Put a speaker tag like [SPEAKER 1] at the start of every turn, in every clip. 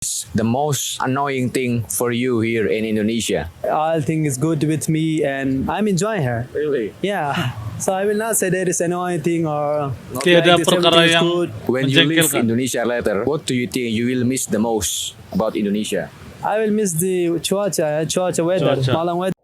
[SPEAKER 1] The most annoying thing for you here in Indonesia?
[SPEAKER 2] I think is good with me and I'm enjoying her.
[SPEAKER 1] Really?
[SPEAKER 2] Yeah. So I will not say there is annoying thing or not
[SPEAKER 3] Tiada
[SPEAKER 2] like this,
[SPEAKER 3] perkara
[SPEAKER 2] everything is
[SPEAKER 3] yang
[SPEAKER 2] good.
[SPEAKER 1] When you leave
[SPEAKER 3] menjengkelkan.
[SPEAKER 1] Indonesia later, what do you think you will miss the most about Indonesia?
[SPEAKER 2] I will miss the cuaca weather,
[SPEAKER 3] Cuaca.
[SPEAKER 2] Malang weather.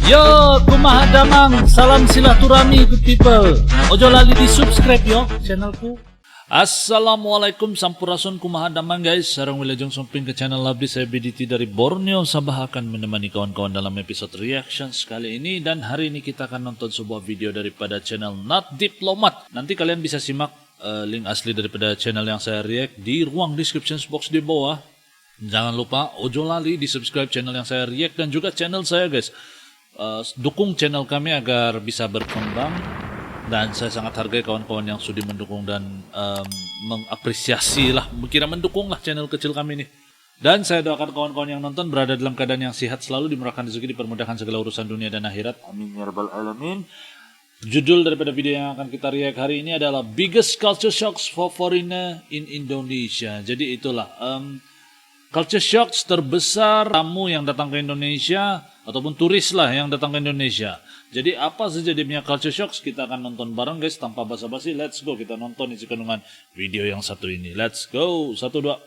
[SPEAKER 3] Yo, kumaha damang, salam silaturahmi good people. Ojo lali di subscribe yo channelku. Assalamualaikum sampurasun kumaha damang guys. Sarang wilajeng sumping ke channel Labdi, saya BDT dari Borneo Sabah akan menemani kawan-kawan dalam episode reactions kali ini. Dan hari ini kita akan nonton sebuah video daripada channel Not Diplomat. Nanti kalian bisa simak link asli daripada channel yang saya react di ruang description box di bawah. Jangan lupa ojo lali di subscribe channel yang saya react dan juga channel saya guys. Dukung channel kami agar bisa berkembang, dan saya sangat hargai kawan-kawan yang sudi mendukung dan mengapresiasi lah, kira mendukung lah channel kecil kami ini. Dan saya doakan kawan-kawan yang nonton berada dalam keadaan yang sehat selalu, dimurahkan rezeki, dipermudahkan segala urusan dunia dan akhirat, amin ya rabbal alamin. Judul daripada video yang akan kita react hari ini adalah Biggest Culture Shocks for Foreigner in Indonesia. Jadi itulah culture shocks terbesar tamu yang datang ke Indonesia ataupun turis lah yang datang ke Indonesia. Jadi apa saja dia punya culture shocks, kita akan nonton bareng guys tanpa basa-basi. Let's go, kita nonton isi kandungan video yang satu ini. Let's go, 1, 2.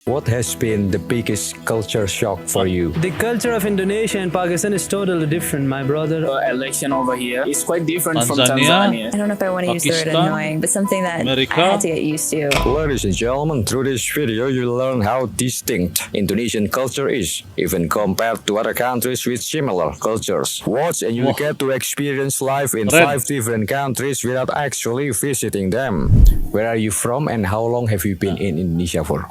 [SPEAKER 1] What has been the biggest culture shock for you?
[SPEAKER 2] The culture of Indonesia and Pakistan is totally different, my brother.
[SPEAKER 4] Election over here is quite different from
[SPEAKER 3] Tanzania.
[SPEAKER 4] Tanzania.
[SPEAKER 5] I don't know if I want to use the word
[SPEAKER 3] Pakistan,
[SPEAKER 5] annoying, but something that
[SPEAKER 3] America.
[SPEAKER 5] I had to get used to.
[SPEAKER 1] Ladies and gentlemen, through this video you'll learn how distinct Indonesian culture is, even compared to other countries with similar cultures. Watch and you'll
[SPEAKER 3] Wah.
[SPEAKER 1] get to experience life in
[SPEAKER 3] Keren.
[SPEAKER 1] 5 different countries without actually visiting them. Where are you from and how long have you been in Indonesia for?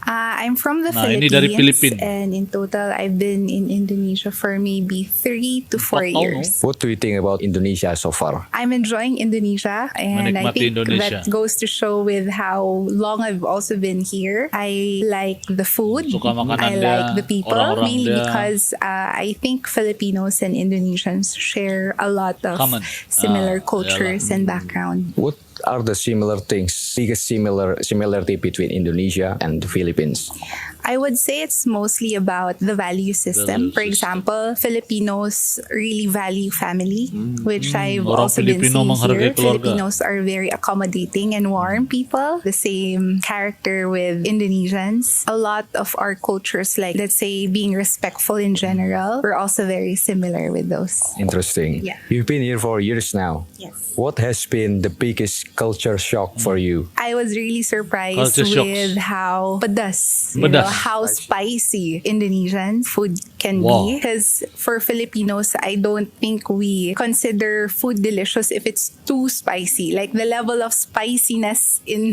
[SPEAKER 5] I'm from the
[SPEAKER 3] Nah, ini dari
[SPEAKER 5] Philippines,
[SPEAKER 3] Filipina.
[SPEAKER 5] and in total, I've been in Indonesia for maybe 3 to 4
[SPEAKER 3] 4 tahun,
[SPEAKER 5] years.
[SPEAKER 1] What do you think about Indonesia so far?
[SPEAKER 5] I'm enjoying Indonesia, and I
[SPEAKER 3] Menikmati
[SPEAKER 5] think
[SPEAKER 3] Indonesia.
[SPEAKER 5] that goes to show with how long I've also been here. I like the food.
[SPEAKER 3] Suka makanan
[SPEAKER 5] I
[SPEAKER 3] dia,
[SPEAKER 5] like the people,
[SPEAKER 3] orang-orang
[SPEAKER 5] mainly
[SPEAKER 3] dia.
[SPEAKER 5] because I think Filipinos and Indonesians share a lot of
[SPEAKER 3] Common.
[SPEAKER 5] similar
[SPEAKER 3] Yalah.
[SPEAKER 5] cultures and background.
[SPEAKER 1] What are the similar things, biggest similarity between Indonesia and the Philippines?
[SPEAKER 5] I would say it's mostly about the value system.
[SPEAKER 3] Value
[SPEAKER 5] For
[SPEAKER 3] system.
[SPEAKER 5] example, Filipinos really value family, which I've
[SPEAKER 3] Orang
[SPEAKER 5] also been
[SPEAKER 3] Filipino
[SPEAKER 5] seeing
[SPEAKER 3] menghargai
[SPEAKER 5] here.
[SPEAKER 3] keluarga.
[SPEAKER 5] Filipinos are very accommodating and warm people. The same character with Indonesians. A lot of our cultures, like let's say being respectful in general, we're also very similar with those.
[SPEAKER 1] Interesting.
[SPEAKER 5] Yeah.
[SPEAKER 1] You've been here for years now.
[SPEAKER 5] Yes.
[SPEAKER 1] What has been the biggest culture shock for you?
[SPEAKER 5] I was really surprised
[SPEAKER 3] Culture shocks.
[SPEAKER 5] with how pedas, you
[SPEAKER 3] Pedas.
[SPEAKER 5] know, how spicy Indonesian food can
[SPEAKER 3] Wow.
[SPEAKER 5] be. Because for Filipinos, I don't think we consider food delicious if it's too spicy. Like the level of spiciness in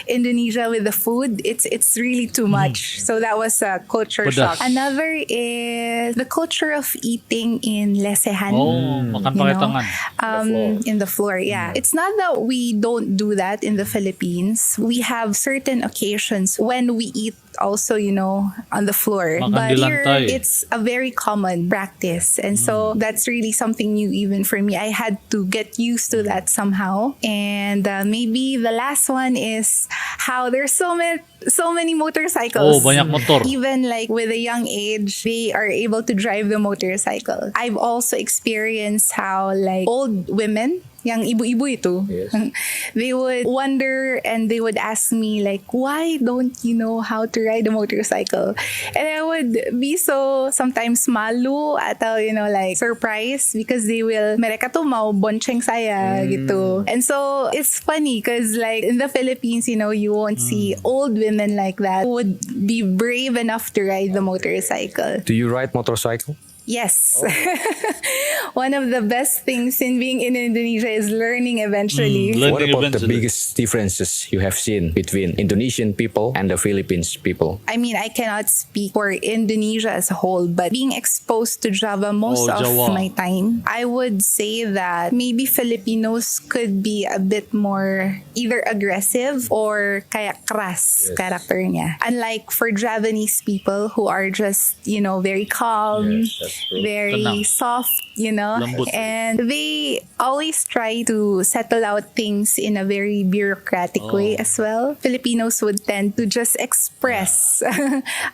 [SPEAKER 5] Indonesia with the food, it's really too much. So that was a culture
[SPEAKER 3] Pedas.
[SPEAKER 5] shock. Another is the culture of eating in lesehan.
[SPEAKER 3] Oh, makan pakai tangan.
[SPEAKER 5] In the floor, yeah. It's not that we don't do that in the Philippines. We have certain occasions when we eat also, on the floor.
[SPEAKER 3] Makan
[SPEAKER 5] But
[SPEAKER 3] di
[SPEAKER 5] here,
[SPEAKER 3] lantai.
[SPEAKER 5] it's a very common practice. And so that's really something new even for me. I had to get used to that somehow. And maybe the last one is how there's so many motorcycles.
[SPEAKER 3] Oh, banyak motor.
[SPEAKER 5] Even like with a young age, they are able to drive the motorcycle. I've also experienced how like old women, yang ibu-ibu itu, they would wonder and they would ask me like, why don't you know how to ride a motorcycle? And I would be so sometimes malu atau like surprised because they will, mereka tuh mau bonceng saya gitu. And so it's funny because like in the Philippines, you won't see old women like that who would be brave enough to ride the motorcycle.
[SPEAKER 1] Do you ride motorcycle?
[SPEAKER 5] Yes. One of the best things in being in Indonesia is learning eventually.
[SPEAKER 3] Learning
[SPEAKER 1] What about the
[SPEAKER 3] eventually.
[SPEAKER 1] biggest differences you have seen between Indonesian people and the Philippines people?
[SPEAKER 5] I mean, I cannot speak for Indonesia as a whole, but being exposed to Java most of
[SPEAKER 3] Jawa.
[SPEAKER 5] my time, I would say that maybe Filipinos could be a bit more either aggressive or kaya keras character niya. Unlike for Javanese people who are just, very calm, very
[SPEAKER 3] Tenang.
[SPEAKER 5] soft,
[SPEAKER 3] Lambot.
[SPEAKER 5] And they always try to settle out things in a very bureaucratic way as well. Filipinos would tend to just express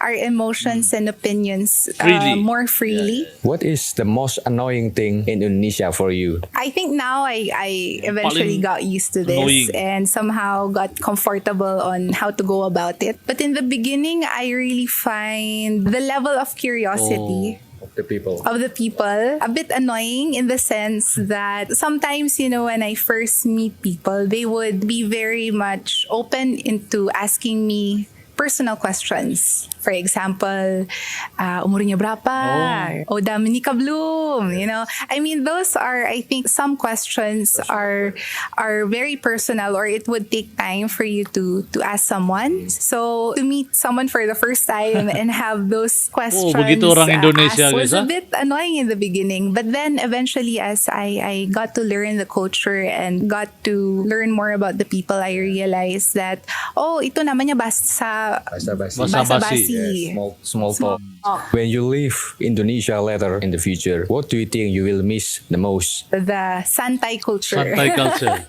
[SPEAKER 5] our emotions and opinions
[SPEAKER 3] Freely.
[SPEAKER 5] more freely.
[SPEAKER 1] What is the most annoying thing in Indonesia for you?
[SPEAKER 5] I think now I eventually
[SPEAKER 3] Paling
[SPEAKER 5] got used to this
[SPEAKER 3] annoying.
[SPEAKER 5] and somehow got comfortable on how to go about it. But in the beginning, I really find the level of curiosity
[SPEAKER 1] Of the people.
[SPEAKER 5] of the people a bit annoying, in the sense that sometimes, when I first meet people, they would be very much open into asking me personal questions. For example, umur niyo berapa? O dami ni ka-bloom? I mean, those are, I think, some questions are very personal, or it would take time for you to ask someone. So to meet someone for the first time and have those questions
[SPEAKER 3] begitu orang Indonesia,
[SPEAKER 5] asked was
[SPEAKER 3] guys,
[SPEAKER 5] a bit annoying in the beginning. But then eventually, as I got to learn the culture and got to learn more about the people, I realized that, ito naman niya basta basa-basi.
[SPEAKER 1] Small talk. When you leave Indonesia later in the future, what do you think you will miss the most?
[SPEAKER 5] The Santay culture.
[SPEAKER 3] Santay culture.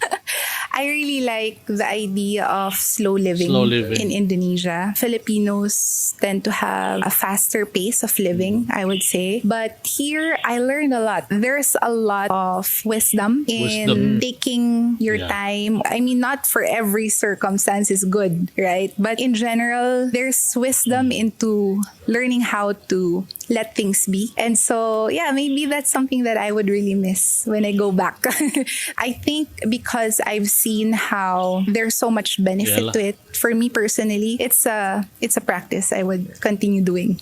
[SPEAKER 5] I really like the idea of slow living in Indonesia. Filipinos tend to have a faster pace of living, I would say. But here, I learned a lot. There's a lot of wisdom in taking your time. I mean, not for every circumstance is good, right? But in general, there's wisdom into learning how to let things be. And so, yeah, maybe that's something that I would really miss when I go back. I think because I've seen how there's so much benefit to it. For me personally, it's a practice I would continue doing.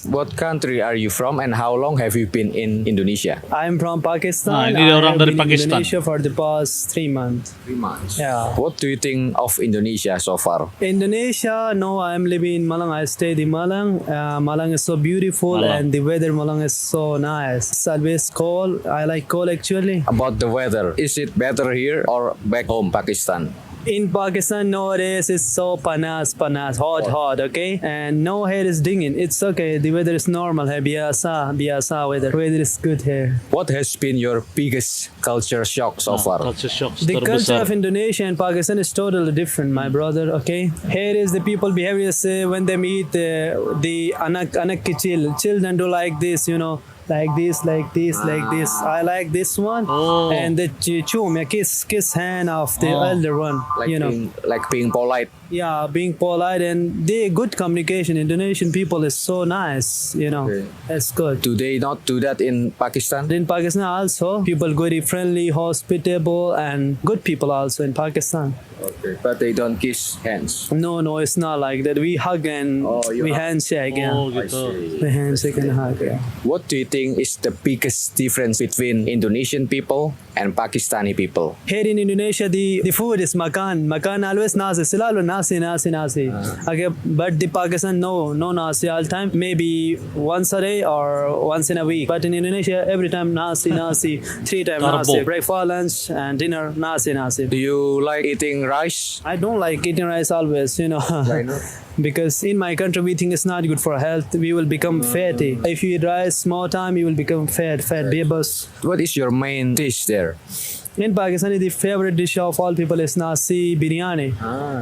[SPEAKER 1] What country are you from and how long have you been in Indonesia?
[SPEAKER 2] I'm from Pakistan.
[SPEAKER 3] ini orang
[SPEAKER 2] I have
[SPEAKER 3] dari
[SPEAKER 2] been in
[SPEAKER 3] Pakistan.
[SPEAKER 2] Indonesia for the past 3 months.
[SPEAKER 1] 3 months.
[SPEAKER 2] Yeah.
[SPEAKER 1] What do you think of Indonesia so far?
[SPEAKER 2] Indonesia, no, I'm living in Malang. I stayed in Malang. Malang is so beautiful
[SPEAKER 3] Malang.
[SPEAKER 2] and the weather Malang is so nice. It's always cold. I like cold actually.
[SPEAKER 1] About the weather, is it better here or back home, Pakistan?
[SPEAKER 2] In Pakistan nowadays it's so panas, hot, okay? And no hair is dinging. It's okay. The weather is normal here. Biasa weather. Weather is good here.
[SPEAKER 1] What has been your biggest culture shock so far?
[SPEAKER 3] Culture shocks
[SPEAKER 2] The culture
[SPEAKER 3] terbesar.
[SPEAKER 2] of Indonesia and Pakistan is totally different, my brother. Okay, here is the people behavior. Say when they meet the anak kecil, children do like this, like this. I like this one, and the chum, kiss hand of the elder one.
[SPEAKER 1] Being polite.
[SPEAKER 2] Yeah, being polite and the good communication. Indonesian people is so nice, It's good.
[SPEAKER 1] Do they not do that in Pakistan?
[SPEAKER 2] In Pakistan also, people very friendly, hospitable, and good people also in Pakistan.
[SPEAKER 1] Okay. But they don't kiss hands.
[SPEAKER 2] No, it's not like that. We hug and we handshake. Yeah.
[SPEAKER 3] Gitu.
[SPEAKER 2] We handshake and hug. Yeah.
[SPEAKER 1] What do you think is the biggest difference between Indonesian people and Pakistani people?
[SPEAKER 2] Here in Indonesia, the food is makan. Makan always nasi. Selalu nasi. Okay, but the Pakistan, no nasi all time. Maybe once a day or once in a week. But in Indonesia, every time nasi. 3 times nasi. Breakfast, lunch, and dinner, nasi.
[SPEAKER 1] Do you like eating rice?
[SPEAKER 2] I don't like eating rice always,
[SPEAKER 1] Why not?
[SPEAKER 2] Because in my country we think it's not good for health. We will become fatty. If you eat rice small time, you will become fat babas.
[SPEAKER 1] What is your main dish there?
[SPEAKER 2] In Pakistan, the favorite dish of all people is nasi biryani.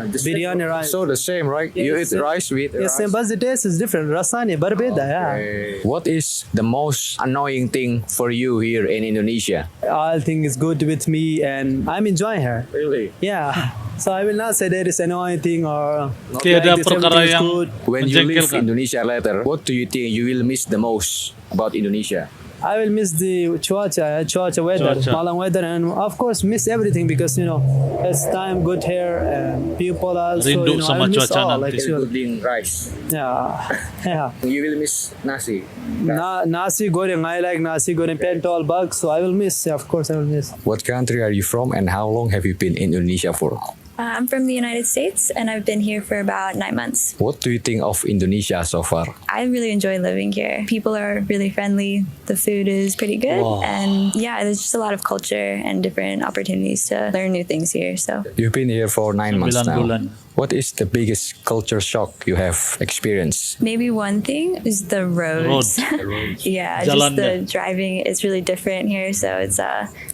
[SPEAKER 2] Biryani rice.
[SPEAKER 1] So the same, right? You eat rice with
[SPEAKER 2] Yes,
[SPEAKER 1] rice.
[SPEAKER 2] but the taste is different. Rasani barbeda, yeah.
[SPEAKER 1] What is the most annoying thing for you here in Indonesia?
[SPEAKER 2] All thing is good with me and I'm enjoying her.
[SPEAKER 1] Really?
[SPEAKER 2] Yeah. So I will not say there is annoying thing or
[SPEAKER 3] Tiada
[SPEAKER 2] like this,
[SPEAKER 3] perkara
[SPEAKER 2] everything is
[SPEAKER 3] yang
[SPEAKER 2] good.
[SPEAKER 1] When you leave
[SPEAKER 3] menjengkelkan.
[SPEAKER 1] Indonesia later, what do you think you will miss the most about Indonesia?
[SPEAKER 2] I will miss the cuaca weather,
[SPEAKER 3] Cuaca.
[SPEAKER 2] Malang weather, and of course miss everything because it's time good here and people also.
[SPEAKER 3] Rindu
[SPEAKER 2] I
[SPEAKER 3] sama
[SPEAKER 2] will miss
[SPEAKER 3] cuaca
[SPEAKER 2] all,
[SPEAKER 3] nanti.
[SPEAKER 2] actually.
[SPEAKER 1] Including rice.
[SPEAKER 2] Yeah.
[SPEAKER 1] You will miss nasi.
[SPEAKER 2] Nasi goreng. I like nasi goreng pentol bug, so I will miss. Of course, I will miss.
[SPEAKER 1] What country are you from and how long have you been in Indonesia for?
[SPEAKER 6] I'm from the United States and I've been here for about 9 months.
[SPEAKER 1] What do you think of Indonesia so far?
[SPEAKER 6] I really enjoy living here. People are really friendly. The food is pretty good.
[SPEAKER 3] Wow.
[SPEAKER 6] And yeah, there's just a lot of culture and different opportunities to learn new things here. So
[SPEAKER 1] You've been here for 9 months
[SPEAKER 3] 9
[SPEAKER 1] now.
[SPEAKER 3] bulan.
[SPEAKER 1] What is the biggest culture shock you have experienced?
[SPEAKER 6] maybe one thing is the roads. Yeah,
[SPEAKER 3] Jalan
[SPEAKER 6] just the
[SPEAKER 3] deh.
[SPEAKER 6] driving. It's really different here. So it's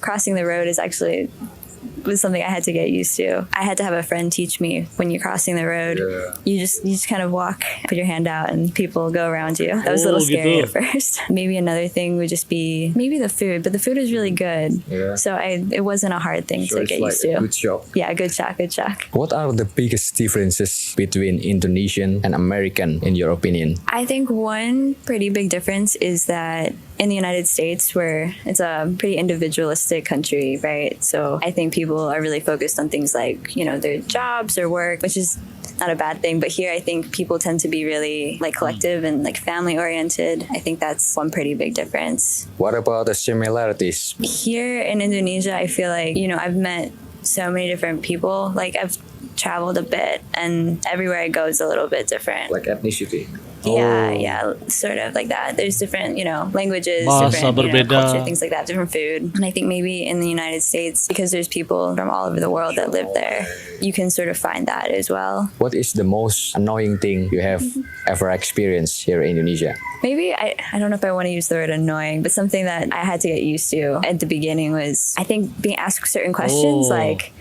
[SPEAKER 6] crossing the road is actually was something I had to get used to. I had to have a friend teach me when you're crossing the road. You just kind of walk, put your hand out, and people go around you. That was a little
[SPEAKER 3] Oh,
[SPEAKER 6] scary
[SPEAKER 3] gitu.
[SPEAKER 6] at first. Maybe another thing would just be maybe the food, but the food is really good.
[SPEAKER 1] Yeah.
[SPEAKER 6] So it wasn't a hard thing to get used to.
[SPEAKER 1] shock.
[SPEAKER 6] Yeah, good shock, good shock.
[SPEAKER 1] What are the biggest differences between Indonesian and American in your opinion?
[SPEAKER 6] I think one pretty big difference is that in the United States, where it's a pretty individualistic country, right? So I think people are really focused on things like, their jobs or work, which is not a bad thing. But here, I think people tend to be really like collective and like family oriented. I think that's one pretty big difference.
[SPEAKER 1] What about the similarities?
[SPEAKER 6] Here in Indonesia, I feel like, I've met so many different people. Like I've traveled a bit and everywhere I go is a little bit different.
[SPEAKER 1] Like ethnicity.
[SPEAKER 6] Yeah, sort of like that. There's different, languages,
[SPEAKER 3] Bahasa
[SPEAKER 6] different,
[SPEAKER 3] berbeda.
[SPEAKER 6] culture, things like that, different food. And I think maybe in the United States, because there's people from all over the world that live there, you can sort of find that as well.
[SPEAKER 1] What is the most annoying thing you have ever experienced here in Indonesia?
[SPEAKER 6] Maybe, I don't know if I want to use the word annoying, but something that I had to get used to at the beginning was, I think, being asked certain questions
[SPEAKER 3] Oh.
[SPEAKER 6] like,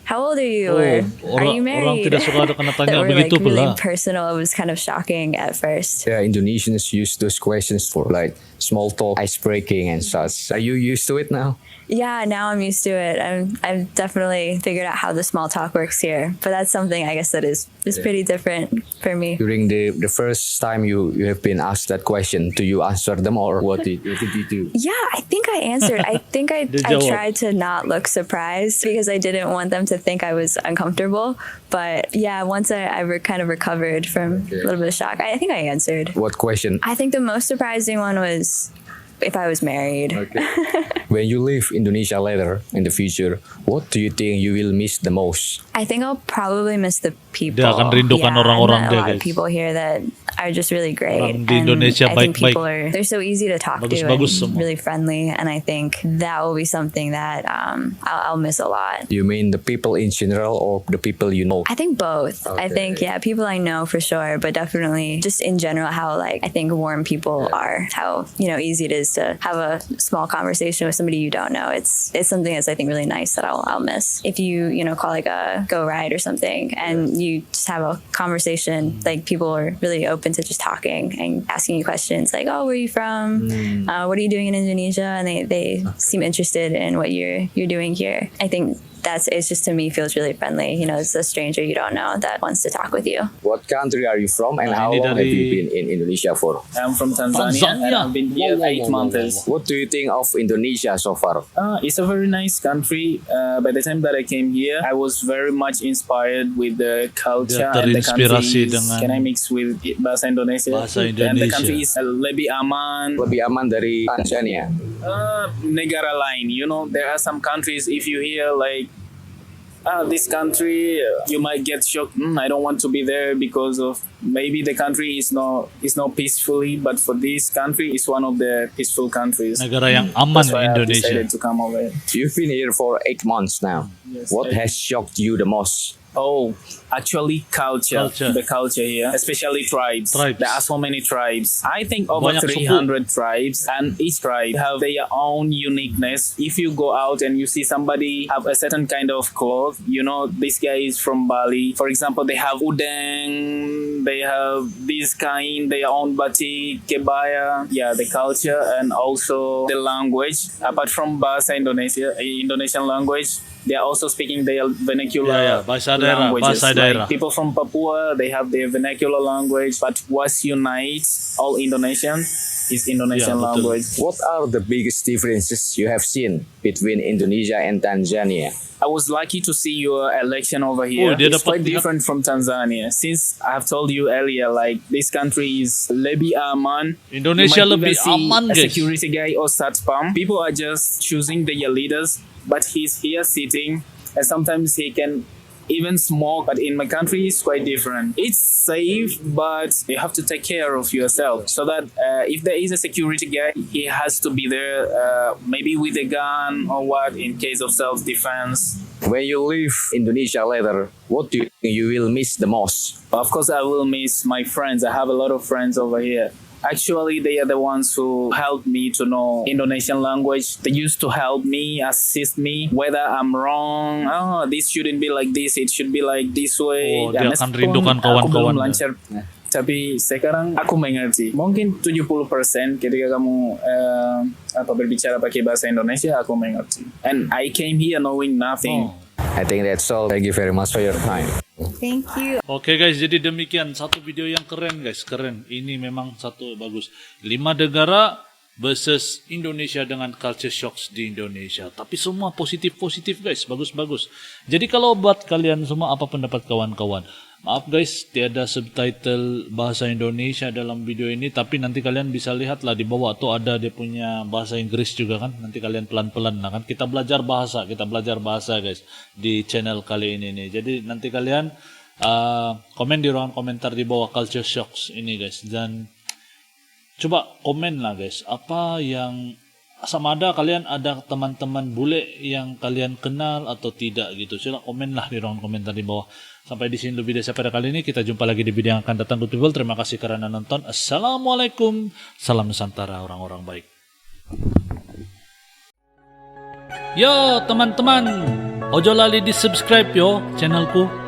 [SPEAKER 6] how old are you? Or are you married?
[SPEAKER 3] Orang tidak suka ada kena
[SPEAKER 6] That
[SPEAKER 3] tanya
[SPEAKER 6] were like
[SPEAKER 3] begitu
[SPEAKER 6] really
[SPEAKER 3] pula.
[SPEAKER 6] personal. It was kind of shocking at first.
[SPEAKER 1] Yeah, Indonesians use those questions for like small talk, ice breaking and such. Are you used to it now?
[SPEAKER 6] Yeah, now I'm used to it. I've definitely figured out how the small talk works here. But that's something I guess that is pretty different for me.
[SPEAKER 1] During the first time you have been asked that question, do you answer them or what did you do?
[SPEAKER 6] Yeah, I think I answered. I think I
[SPEAKER 3] Dijawab.
[SPEAKER 6] tried to not look surprised because I didn't want them to think I was uncomfortable. But yeah, once kind of recovered from a little bit of shock, I think I answered.
[SPEAKER 1] What question?
[SPEAKER 6] I think the most surprising one was if I was married.
[SPEAKER 1] When you leave Indonesia later in the future, what do you think you will miss the most?
[SPEAKER 6] I think I'll probably miss the people.
[SPEAKER 3] Dia akan rindukan orang-orang
[SPEAKER 6] I've met
[SPEAKER 3] dia,
[SPEAKER 6] a lot of
[SPEAKER 3] guys.
[SPEAKER 6] people here that are just really great.
[SPEAKER 3] Orang di Indonesia
[SPEAKER 6] I think
[SPEAKER 3] baik-baik.
[SPEAKER 6] people they're so easy to talk to
[SPEAKER 3] Bagus-bagus
[SPEAKER 6] and
[SPEAKER 3] semua.
[SPEAKER 6] really friendly. And I think that will be something that I'll miss a lot.
[SPEAKER 1] You mean the people in general or the people you know?
[SPEAKER 6] I think both. I think, people I know for sure, but definitely just in general, how like I think warm people are, how, easy it is to have a small conversation with somebody you don't know. It's something that's I think really nice that I'll miss. If you, call like a go ride or something and you just have a conversation, like people are really open to just talking and asking you questions like, oh, where are you from? What are you doing in Indonesia? And they seem interested in what you're doing here. I think it's just to me feels really friendly. It's a stranger you don't know that wants to talk with you.
[SPEAKER 1] What country are you from and
[SPEAKER 3] Nah,
[SPEAKER 1] how
[SPEAKER 3] ini
[SPEAKER 1] long have
[SPEAKER 3] dari-
[SPEAKER 1] you been in Indonesia for?
[SPEAKER 4] I'm from Tanzania, and I've been here 8 months.
[SPEAKER 1] What do you think of Indonesia so far?
[SPEAKER 4] It's a very nice country. By the time that I came here, I was very much inspired with the culture
[SPEAKER 3] Dia
[SPEAKER 4] and the country.
[SPEAKER 3] terinspirasi dengan
[SPEAKER 4] Can I mix with bahasa Indonesia?
[SPEAKER 3] bahasa
[SPEAKER 4] And the
[SPEAKER 3] Indonesia.
[SPEAKER 4] country is lebih aman.
[SPEAKER 1] Lebih aman dari Tanzania.
[SPEAKER 4] Negara lain. There are some countries if you hear like. This country, you might get shocked. I don't want to be there because of maybe the country is not peacefully, but for this country, it's one of the peaceful countries.
[SPEAKER 3] Negara yang aman
[SPEAKER 4] That's why I've
[SPEAKER 3] Indonesia.
[SPEAKER 4] decided to come over.
[SPEAKER 1] You've been here for 8 months now.
[SPEAKER 4] Yes,
[SPEAKER 1] What has shocked you the most?
[SPEAKER 4] Oh, actually culture. The culture here, especially tribes.
[SPEAKER 3] Tribes.
[SPEAKER 4] There are so many tribes. I think over
[SPEAKER 3] Banyak suku.
[SPEAKER 4] 300 tribes, and each tribe have their own uniqueness. If you go out and you see somebody have a certain kind of cloth, this guy is from Bali. For example, they have udeng, they have this kind, their own batik, kebaya. Yeah, the culture and also the language. Apart from bahasa Indonesian language, they are also speaking their vernacular
[SPEAKER 3] bahasa daerah,
[SPEAKER 4] languages.
[SPEAKER 3] bahasa daerah.
[SPEAKER 4] Like people from Papua, they have their vernacular language, but what unites all Indonesians is Indonesian
[SPEAKER 3] Yeah, betul.
[SPEAKER 4] language.
[SPEAKER 1] What are the biggest differences you have seen between Indonesia and Tanzania?
[SPEAKER 4] I was lucky to see your election over here.
[SPEAKER 3] Oh, dia
[SPEAKER 4] It's
[SPEAKER 3] dapat
[SPEAKER 4] quite different from Tanzania. Since I've told you earlier, like this country is lebih aman.
[SPEAKER 3] Indonesia
[SPEAKER 4] You might
[SPEAKER 3] lebih
[SPEAKER 4] even see
[SPEAKER 3] aman,
[SPEAKER 4] a
[SPEAKER 3] guys.
[SPEAKER 4] security guy or satpam. People are just choosing their leaders, but he's here sitting, and sometimes he can even smoke. But in my country, it's quite different. It's safe, but you have to take care of yourself. So that if there is a security guy, he has to be there, maybe with a gun or what, in case of self-defense.
[SPEAKER 1] When you leave Indonesia later, what do you think you will miss the most?
[SPEAKER 4] Of course, I will miss my friends. I have a lot of friends over here. Actually, they are the ones who helped me to know Indonesian language. They used to help me, assist me, whether I'm wrong. Oh, this shouldn't be like this. It should be like this way.
[SPEAKER 3] Oh, dia akan
[SPEAKER 4] meskipun
[SPEAKER 3] rindukan
[SPEAKER 4] aku belum
[SPEAKER 3] kawan-kawan.
[SPEAKER 4] lancar. Tapi sekarang aku mengerti. Mungkin 70% ketika kamu berbicara pakai bahasa Indonesia, aku mengerti. And I came here knowing nothing.
[SPEAKER 1] I think that's all. Thank you very much for your time.
[SPEAKER 5] Thank you.
[SPEAKER 3] Oke guys, jadi demikian satu video yang keren guys, keren. Ini memang satu bagus. 5 negara versus Indonesia dengan culture shocks di Indonesia. Tapi semua positif-positif guys, bagus-bagus. Jadi kalau buat kalian semua, apa pendapat kawan-kawan? Maaf guys, tiada subtitle bahasa Indonesia dalam video ini, tapi nanti kalian bisa lihat lah di bawah tuh ada dia punya bahasa Inggris juga kan. Nanti kalian pelan-pelan lah kan. Kita belajar bahasa guys di channel kali ini nih. Jadi nanti kalian komen di ruangan komentar di bawah culture shocks ini guys, dan coba komen lah guys, apa yang sama ada kalian ada teman-teman bule yang kalian kenal atau tidak gitu. Sila komen lah di ruangan komentar di bawah. Sampai di sini dulu video saya pada kali ini. Kita jumpa lagi di video yang akan datang. Good people, terima kasih karena nonton. Assalamualaikum. Salam Nusantara orang-orang baik. Yo teman-teman, ojo lali di subscribe yo channelku.